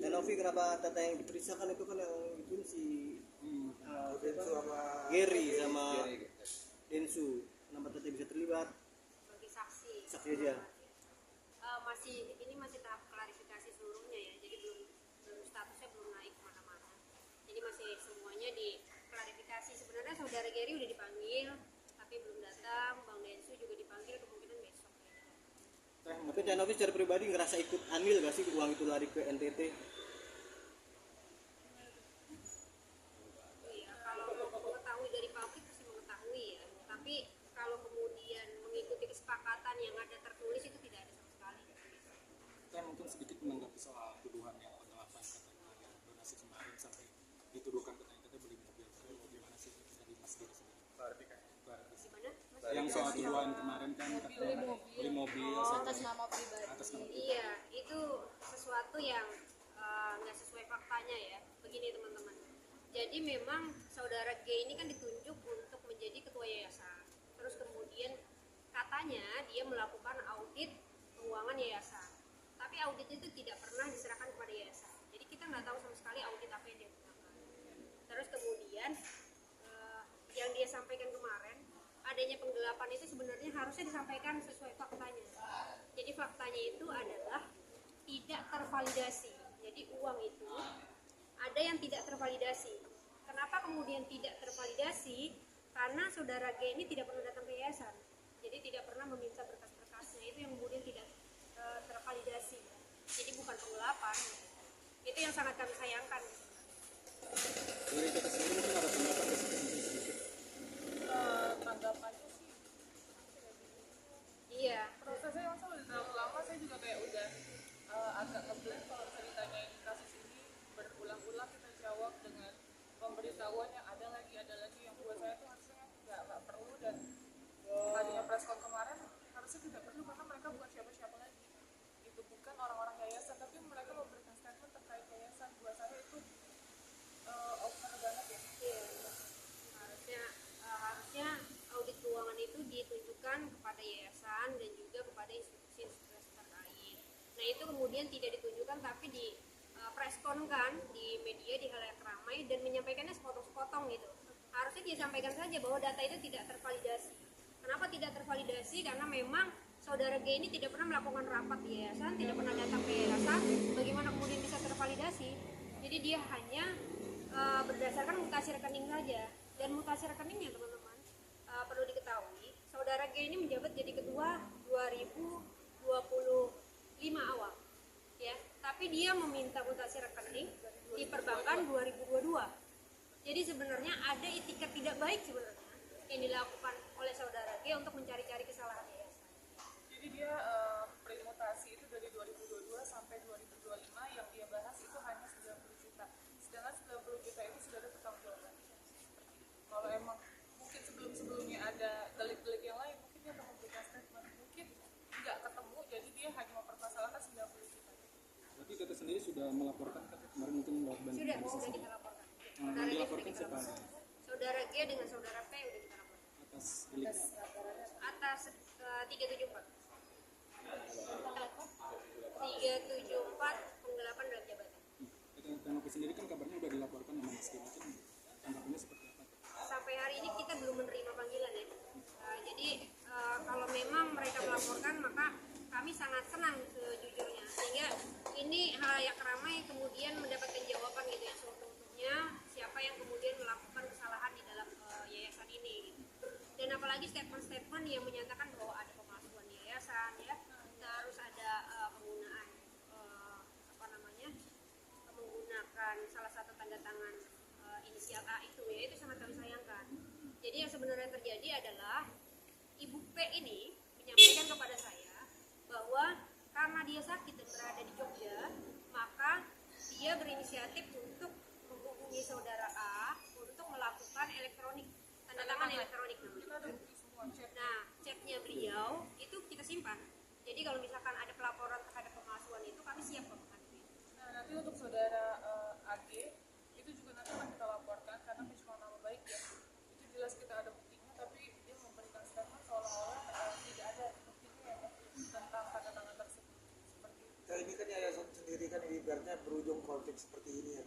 Dan Novi kenapa data yang diperiksakan itu kan yang itu si Densu sama Gary sama Densu, kenapa data bisa terlibat sebagai saksi aja? Masih tahap klarifikasi seluruhnya ya, jadi belum statusnya belum naik kemana-mana, jadi masih semuanya diklarifikasi. Sebenarnya saudara Gary udah dipanggil tapi belum datang, Bang Densu juga dipanggil, kemungkinan besok ya. Tapi Teh Novi secara pribadi ngerasa ikut andil gak sih uang itu lari ke NTT? Iya, kalau mengetahui dari publik pasti mengetahui ya, tapi kalau kemudian mengikuti kesepakatan yang ada tertulis itu tidak ada sama sekali. Saya mungkin sedikit menanggapi soal tuduhan yang penggelapan katanya donasi kemarin sampai dituduhkan katanya kita beli mobil. Bagaimana sih dari Mas Giri sendiri? Gimana? Yang soal tuduhan kemarin kan beli mobil atas nama pribadi. Iya, itu sesuatu yang nggak sesuai faktanya ya. Begini teman-teman. Jadi memang saudara G ini kan ditunjuk untuk menjadi ketua yayasan. Terus kemudian katanya dia melakukan audit keuangan yayasan. Tapi audit itu tidak pernah diserahkan kepada yayasan. Jadi kita nggak tahu sama sekali audit apa yang dia lakukan. Terus kemudian yang dia sampaikan kemarin, adanya penggelapan itu sebenarnya harusnya disampaikan sesuai faktanya. Jadi faktanya itu adalah tidak tervalidasi. Jadi uang itu ada yang tidak tervalidasi. Kenapa kemudian tidak tervalidasi? Karena saudara G ini tidak pernah datang ke yayasan. Jadi tidak pernah meminta berkas-berkasnya, itu yang kemudian tidak tervalidasi. Jadi bukan penggelapan. Itu yang sangat kami sayangkan. dari kita sendiri mungkin ada pendapat sedikit. Tanggapannya sih Iya. prosesnya yang udah terlalu lama, saya juga kayak udah agak ngeblank kalau misalnya ditanyain kasus ini berulang-ulang kita jawab dengan pemberitahuan yang ada lagi yang buat saya tuh harusnya nggak perlu, dan tadinya preskon kemarin harusnya tidak perlu karena mereka bukan siapa-siapa lagi, itu bukan orang-orang yayasan tapi mereka memberikan statement terkait yayasan. Buat saya itu over banget ya. Iya. Harusnya audit keuangan itu ditunjukkan kepada yayasan dan juga kepada institusi-institusi terkait. Nah itu kemudian tidak ditunjukkan tapi di preskonkan di media di halayak ramai dan menyampaikannya sepotong-sepotong gitu. Harusnya dia sampaikan saja bahwa data itu tidak tervalidasi. Kenapa tidak tervalidasi? Karena memang saudara G ini tidak pernah melakukan rapat di yayasan, tidak pernah datang ke yayasan. Bagaimana kemudian bisa tervalidasi? Jadi dia hanya berdasarkan mutasi rekening saja. Dan mutasi rekeningnya teman-teman perlu diketahui, saudara G ini menjabat jadi ketua 2025 awal ya, tapi dia meminta mutasi rekening di perbankan 2022. Jadi sebenarnya ada etikat tidak baik sebenarnya yang dilakukan oleh saudara G untuk mencari-cari kesalahan yayasan. Jadi dia premutasi itu dari 2022 sampai 2025 yang dia bahas itu hanya 90 juta. Sedangkan 90 juta itu sudah ada pertanggungjawaban. Kalau emang mungkin sebelum-sebelumnya ada delik-delik yang lain, mungkin dia akan memberikan statement. Mungkin nggak ketemu, jadi dia hanya mempermasalahkan 90 juta. Berarti kita sendiri sudah melaporkan kemarin mungkin lewat Sudah kita laporkan. Saudara G dilaporkan sudah kita siapa? laporkan. Saudara G dengan saudara P sudah kita laporkan. Atas 374 penggelapan dalam jabatan. Tanopi sendiri kan kabarnya udah dilaporkan sama Mas Giri, mungkin tanggapannya seperti apa? Sampai hari ini kita belum menerima panggilan ya. Jadi kalau memang mereka melaporkan maka kami sangat senang sejujurnya, sehingga ini halayak ramai kemudian mendapatkan jawaban gitu ya seutuhnya siapa yang kemudian melakukan kesalahan di dalam yayasan ini gitu. Dan apalagi statement-statement yang menyatakan bahwa ada pemalsuan di yayasan ya, terus ada penggunaan menggunakan salah satu tanda tangan inisial A itu ya, itu sangat kami sayangkan. Jadi yang sebenarnya terjadi adalah Ibu P ini menyampaikan kepada saya bahwa karena dia sakit dan berada di Jogja, maka dia berinisiatif untuk menghubungi saudara A untuk melakukan elektronik, tanda tangan elektronik namanya. Nah, chatnya beliau itu kita simpan. Jadi kalau misalkan ada pelaporan terhadap pemalsuan itu kami siap menghadapi. Nah, nanti untuk saudara AG itu juga nanti akan kita laporkan karena pencemaran nama baik ya. Itu jelas kita ada buktinya, tapi dia memberikan statement seolah-olah tidak ada buktinya ya tentang tanda tangan tersebut. Seperti itu. Kali ini kan yayasan sendiri kan ibaratnya berujung konflik seperti ini ya.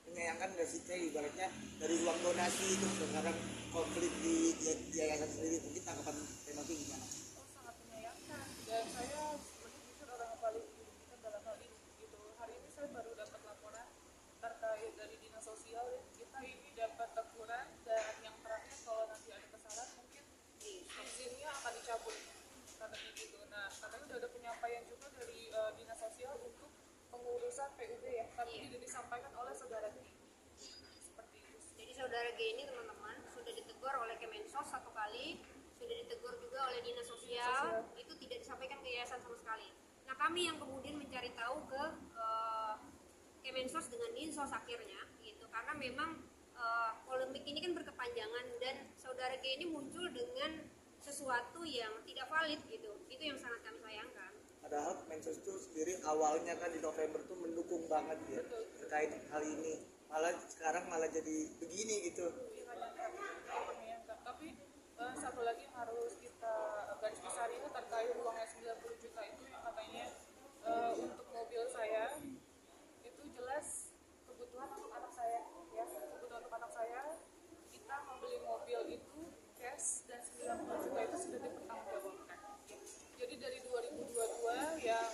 Menyayangkan nggak sih kayak ibaratnya dari uang donasi itu sekarang konflik di yayasan sendiri, mungkin tanggapan Tenoki gimana? Oh, sangat menyayangkan, dan saya sebenarnya jujur orang yang paling dirugikan dalam hal ini gitu. Hari ini saya baru dapat laporan terkait dari dinas sosial ya. Kita ini dapat teguran, dan yang terakhir kalau nanti ada kesalahan mungkin izinnya akan dicabut katanya gitu. Nah, katanya udah ada penyampaian juga dari dinas sosial untuk pengurusan PUB ya, tapi tidak disampaikan oleh saudara G. Seperti itu. Jadi saudara G ini teman-teman sudah ditegur oleh Kemensos 1 kali, sudah ditegur juga oleh dinas sosial, itu tidak disampaikan ke yayasan sama sekali. Nah kami yang kemudian mencari tahu ke Kemensos dengan Dinsos akhirnya gitu, karena memang polemik ini kan berkepanjangan dan saudara G ini muncul dengan sesuatu yang tidak valid gitu, itu yang sangat kami sayangkan. Padahal Mensos itu sendiri awalnya kan di November tuh mendukung banget ya terkait hal ini, malah sekarang malah jadi begini gitu. Tapi satu lagi yang harus kita garis besar itu terkait uangnya 90 juta itu yang katanya untuk mobil saya itu jelas kebutuhan untuk anak saya ya, kebutuhan untuk anak saya. Kita membeli mobil itu cash dan 90 juta itu sudah dipertanggungjawabkan. Jadi dari 2022 yang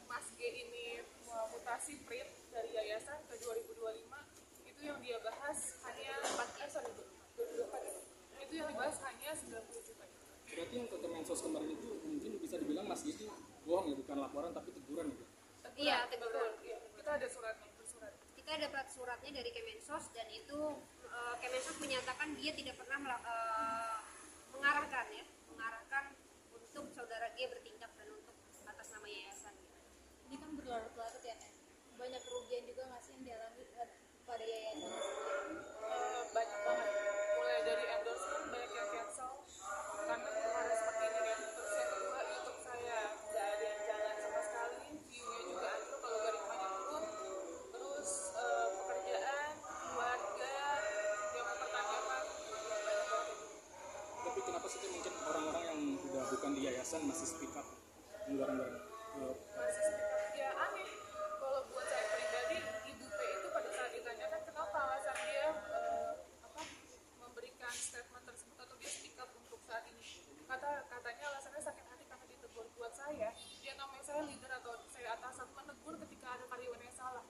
Mas G ini mutasi print dari yayasan ke 2025 itu yang dia bahas hanya 2024 itu yang dibahas hanya 90 juta. Berarti yang ke Kemensos kemarin itu mungkin bisa dibilang Mas itu bohong ya, bukan laporan tapi teguran gitu. Iya, teguran. Iya, kita ada suratnya, bersurat. Kita dapat suratnya dari Kemensos dan itu Kemensos menyatakan dia tidak pernah mengarahkan untuk saudara G bertindak dan untuk atas nama yayasan. Ini kan berlarut-larut ya, Nek. Banyak kerugian juga nggak sih yang dialami pada yayasan sendiri? Banyak banget, mulai dari endorsement banyak yang cancel karena kemarin seperti ini kan. Terus yang kedua, YouTube saya nggak ada yang jalan sama sekali, view-nya juga anjlok kalau algoritmanya turun. Terus pekerjaan, keluarga yang mempertanyakan banyak banget. Tapi kenapa sih mungkin orang-orang yang udah bukan di yayasan masih speak up anggaran-anggaran Masih sekitar ya aneh. Kalau buat saya pribadi, Ibu P itu pada saat ditanyakan kenapa alasan dia memberikan statement tersebut atau dia speak up untuk saat ini, katanya alasannya sakit hati karena ditegur. Buat saya, dia namanya saya leader atau saya atasan, menegur ketika ada karyawan yang salah.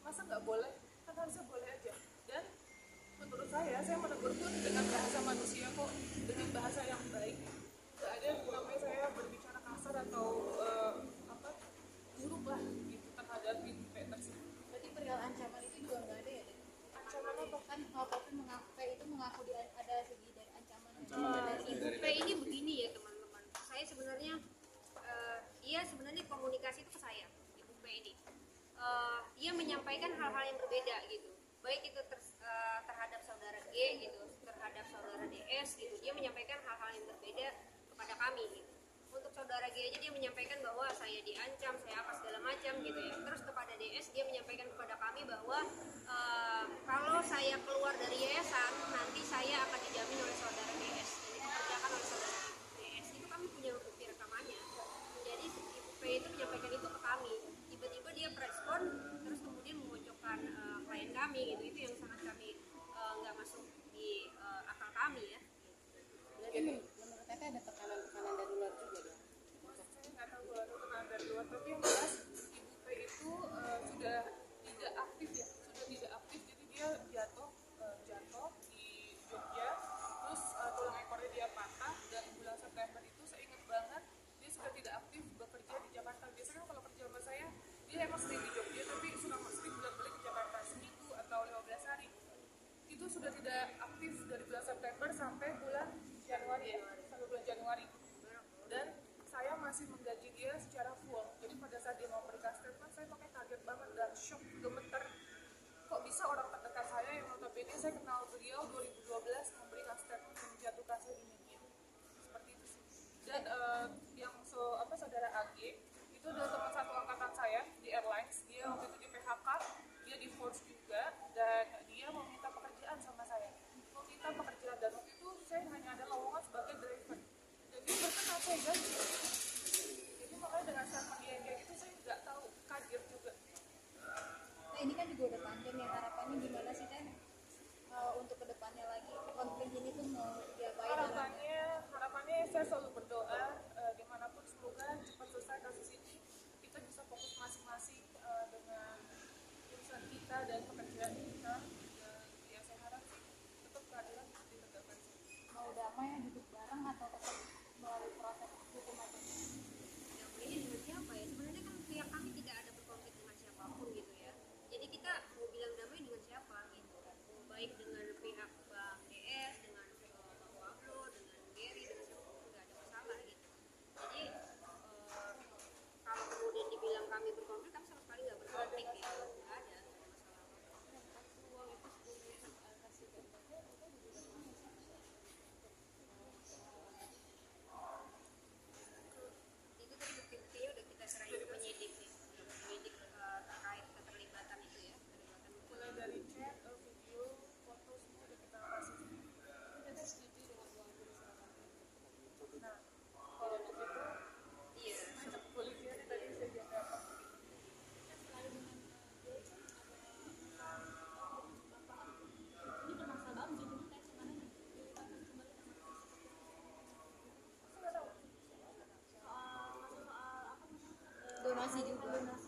Masa nggak boleh? Kan harusnya boleh aja. Dan menurut saya menegur pun dengan bahasa manusia kok, dengan bahasa yang baik. Nggak ada namanya saya berbicara kasar atau buruk lah gitu terhadap Ibu P tersebut. Berarti perihal ancaman itu juga nggak ada ya, Dek? Ancaman apa? Kan Popin mengaku ada segi dari ancaman. Ibu P ini begini ya teman-teman. Saya sebenarnya dia sebenarnya komunikasi itu ke saya, Ibu P ini. Dia menyampaikan hal-hal yang berbeda gitu. Baik itu terhadap saudara G gitu, terhadap saudara DS gitu. Dia menyampaikan hal-hal yang berbeda kepada kami gitu. Untuk saudara G aja dia menyampaikan bahwa saya diancam, saya apa segala macam gitu ya. Terus kepada DS dia menyampaikan kepada kami bahwa kalau saya keluar dari yayasan nanti saya akan dijamin oleh saudara DS dan dipekerjakan oleh saudara DS. Itu kami punya bukti rekamannya. Jadi Ibu P itu menyampaikan itu ke kami. Tiba-tiba dia respon terus kemudian memojokkan klien kami gitu. Itu yang sangat kami nggak masuk di akal kami ya. Berarti menurut Teteh ada tekanan dari luar juga dong? Saya nggak tahu kalau ada tekanan dari luar, tapi yang jelas Ibu P itu sudah tidak aktif ya, jadi dia jatuh di Jogja, terus tulang ekornya dia patah, dan bulan September itu saya ingat banget dia sudah tidak aktif bekerja di Jakarta. Biasanya kalau kerja sama saya dia emang sering di Jogja tapi sering bolak-balik ke Jakarta seminggu atau 15 hari. Itu sudah tidak aktif dari bulan September sampai bulan Januari, dan saya masih menggaji dia secara full. Jadi pada saat dia mau memberikan statement, saya makanya kaget banget dan shock, gemeter. Kok bisa orang terdekat saya yang notabene saya kenal beliau 2012 memberikan statement yang menjatuhkan saya di media seperti itu sih. Dan yang saudara AG itu adalah teman satu angkatan saya di airlines. Dia waktu itu di PHK, dia divorce juga, dan dia meminta pekerjaan sama saya. Dan waktu itu saya hanya ada lowongan sebagai driver. Dan dia berkenan saya gaji. Jadi makanya dengan statement dia kayak gitu saya nggak tahu, kaget juga. donasi juga